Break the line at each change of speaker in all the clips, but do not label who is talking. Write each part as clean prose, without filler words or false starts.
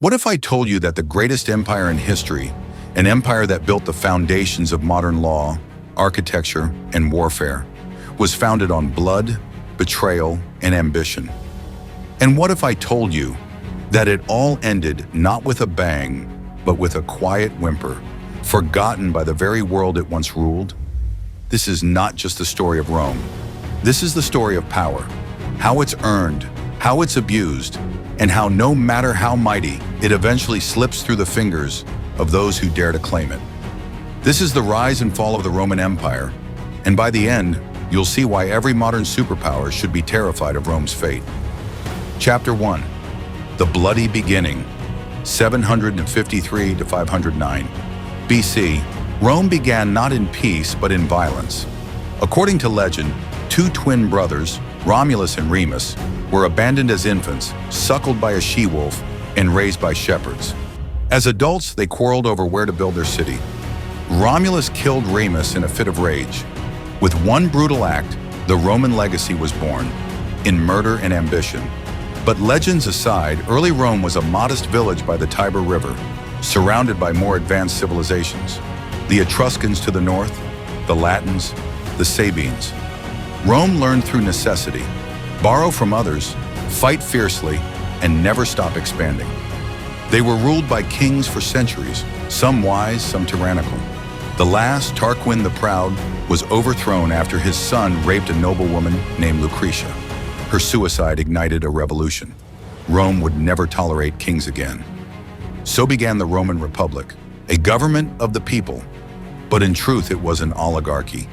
What if I told you that the greatest empire in history, an empire that built the foundations of modern law, architecture, and warfare, was founded on blood, betrayal, and ambition? And what if I told you that it all ended not with a bang, but with a quiet whimper, forgotten by the very world it once ruled? This is not just the story of Rome. This is the story of power, how it's earned, how it's abused, and how no matter how mighty, it eventually slips through the fingers of those who dare to claim it. This is the rise and fall of the Roman Empire, and by the end, you'll see why every modern superpower should be terrified of Rome's fate. Chapter 1. The Bloody Beginning, 753 to 509 BC. Rome began not in peace but in violence. According to legend, two twin brothers, Romulus and Remus, were abandoned as infants, suckled by a she-wolf, and raised by shepherds. As adults, they quarreled over where to build their city. Romulus killed Remus in a fit of rage. With one brutal act, the Roman legacy was born, in murder and ambition. But legends aside, early Rome was a modest village by the Tiber River, surrounded by more advanced civilizations. The Etruscans to the north, the Latins, the Sabines. Rome learned through necessity, borrow from others, fight fiercely, and never stop expanding. They were ruled by kings for centuries, some wise, some tyrannical. The last, Tarquin the Proud, was overthrown after his son raped a noblewoman named Lucretia. Her suicide ignited a revolution. Rome would never tolerate kings again. So began the Roman Republic, a government of the people. But in truth, it was an oligarchy.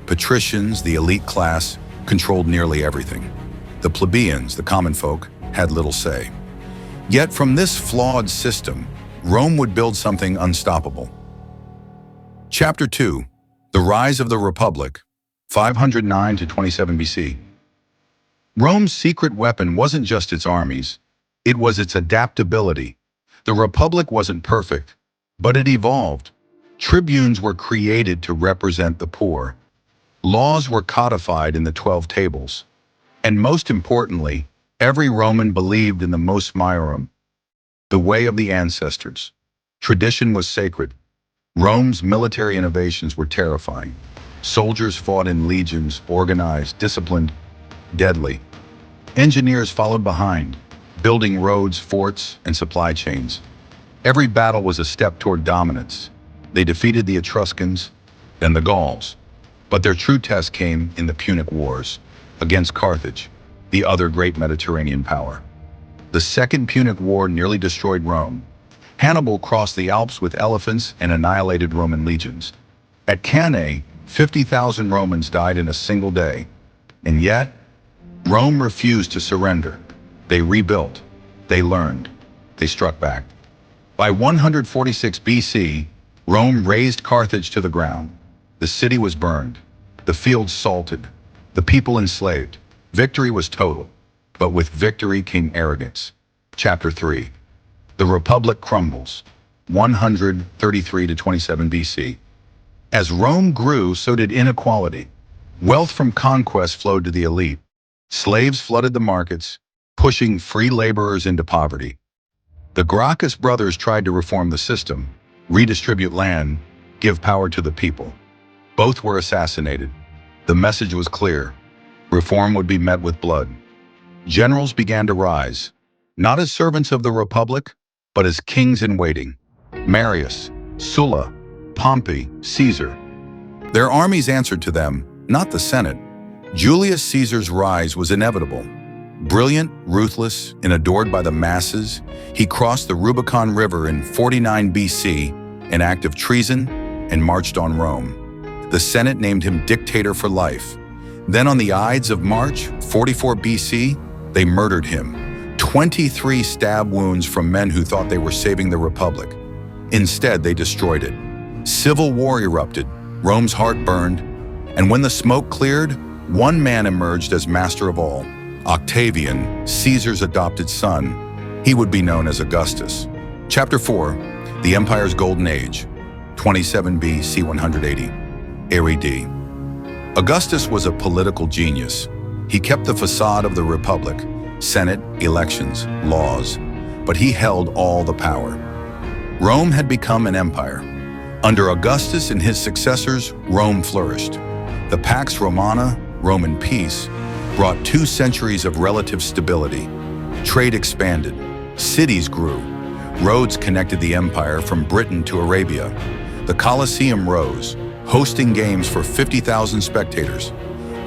Patricians, the elite class, controlled nearly everything. The plebeians, the common folk, had little say. Yet from this flawed system, Rome would build something unstoppable. Chapter 2. The Rise of the Republic, 509 to 27 BC. Rome's secret weapon wasn't just its armies, it was its adaptability. The Republic wasn't perfect, but it evolved. Tribunes were created to represent the poor. Laws were codified in the 12 tables. And most importantly, every Roman believed in the mos maiorum, the way of the ancestors. Tradition was sacred. Rome's military innovations were terrifying. Soldiers fought in legions, organized, disciplined, deadly. Engineers followed behind, building roads, forts, and supply chains. Every battle was a step toward dominance. They defeated the Etruscans, then the Gauls. But their true test came in the Punic Wars, against Carthage, the other great Mediterranean power. The Second Punic War nearly destroyed Rome. Hannibal crossed the Alps with elephants and annihilated Roman legions. At Cannae, 50,000 Romans died in a single day. And yet, Rome refused to surrender. They rebuilt, they learned, they struck back. By 146 BC, Rome razed Carthage to the ground. The city was burned, the fields salted, the people enslaved. Victory was total, but with victory came arrogance. Chapter 3. The Republic crumbles, 133 to 27 BC. As Rome grew, so did inequality. Wealth from conquest flowed to the elite. Slaves flooded the markets, pushing free laborers into poverty. The Gracchus brothers tried to reform the system, redistribute land, give power to the people. Both were assassinated. The message was clear. Reform would be met with blood. Generals began to rise, not as servants of the Republic, but as kings in waiting. Marius, Sulla, Pompey, Caesar. Their armies answered to them, not the Senate. Julius Caesar's rise was inevitable. Brilliant, ruthless, and adored by the masses, he crossed the Rubicon River in 49 BC, an act of treason, and marched on Rome. The Senate named him dictator for life. Then on the Ides of March, 44 BC, they murdered him. 23 stab wounds from men who thought they were saving the Republic. Instead, they destroyed it. Civil war erupted, Rome's heart burned, and when the smoke cleared, one man emerged as master of all. Octavian, Caesar's adopted son. He would be known as Augustus. Chapter 4. The Empire's Golden Age, 27 BC 180 AD. Augustus was a political genius. He kept the facade of the Republic, Senate, elections, laws. but he held all the power. Rome had become an empire. Under Augustus and his successors, Rome flourished. The Pax Romana, Roman peace, brought 2 centuries of relative stability. Trade expanded, cities grew, roads connected the empire from Britain to Arabia. The Colosseum rose, hosting games for 50,000 spectators.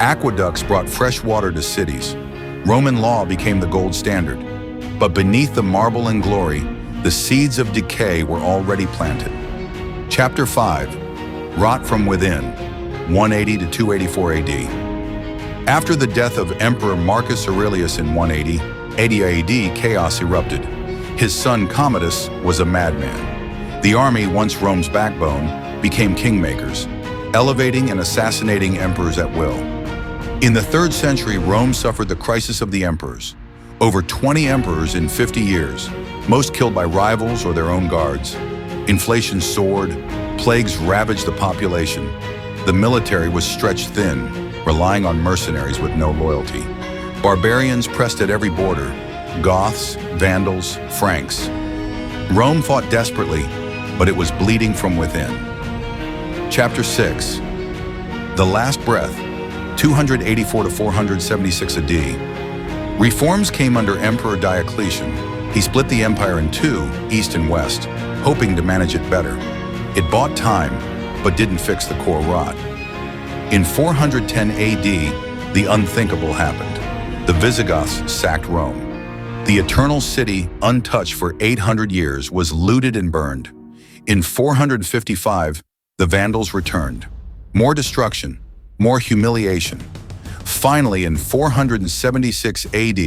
Aqueducts brought fresh water to cities. Roman law became the gold standard. But beneath the marble and glory, the seeds of decay were already planted. Chapter 5, Rot from Within, 180 to 284 AD. After the death of Emperor Marcus Aurelius in 180 AD, chaos erupted. His son Commodus was a madman. The army, once Rome's backbone, became kingmakers, elevating and assassinating emperors at will. In the 3rd century, Rome suffered the crisis of the emperors. Over 20 emperors in 50 years, most killed by rivals or their own guards. Inflation soared, plagues ravaged the population. The military was stretched thin, relying on mercenaries with no loyalty. Barbarians pressed at every border, Goths, Vandals, Franks. Rome fought desperately, but it was bleeding from within. Chapter 6, The Last Breath, 284 to 476 AD. Reforms came under Emperor Diocletian. He split the empire in 2, east and west, hoping to manage it better. It bought time, but didn't fix the core rot. In 410 AD, the unthinkable happened. The Visigoths sacked Rome. The Eternal City, untouched for 800 years, was looted and burned. In 455, the Vandals returned. More destruction, more humiliation. Finally, in 476 AD,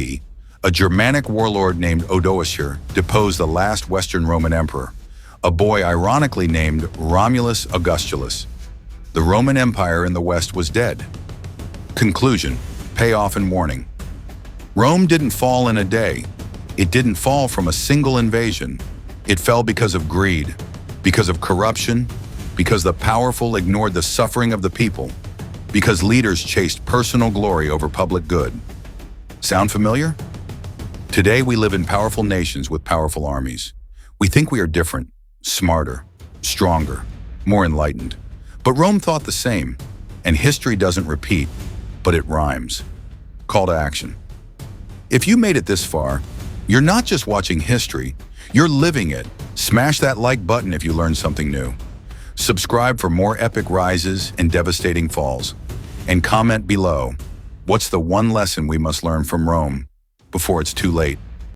a Germanic warlord named Odoacer deposed the last Western Roman emperor, a boy ironically named Romulus Augustulus. The Roman Empire in the West was dead. Conclusion, payoff and warning. Rome didn't fall in a day. It didn't fall from a single invasion. It fell because of greed, because of corruption, because the powerful ignored the suffering of the people, because leaders chased personal glory over public good. Sound familiar? Today we live in powerful nations with powerful armies. We think we are different, smarter, stronger, more enlightened. But Rome thought the same, and history doesn't repeat, but it rhymes. Call to action. If you made it this far, you're not just watching history, you're living it. Smash that like button if you learned something new. Subscribe for more epic rises and devastating falls. And comment below, what's the one lesson we must learn from Rome before it's too late?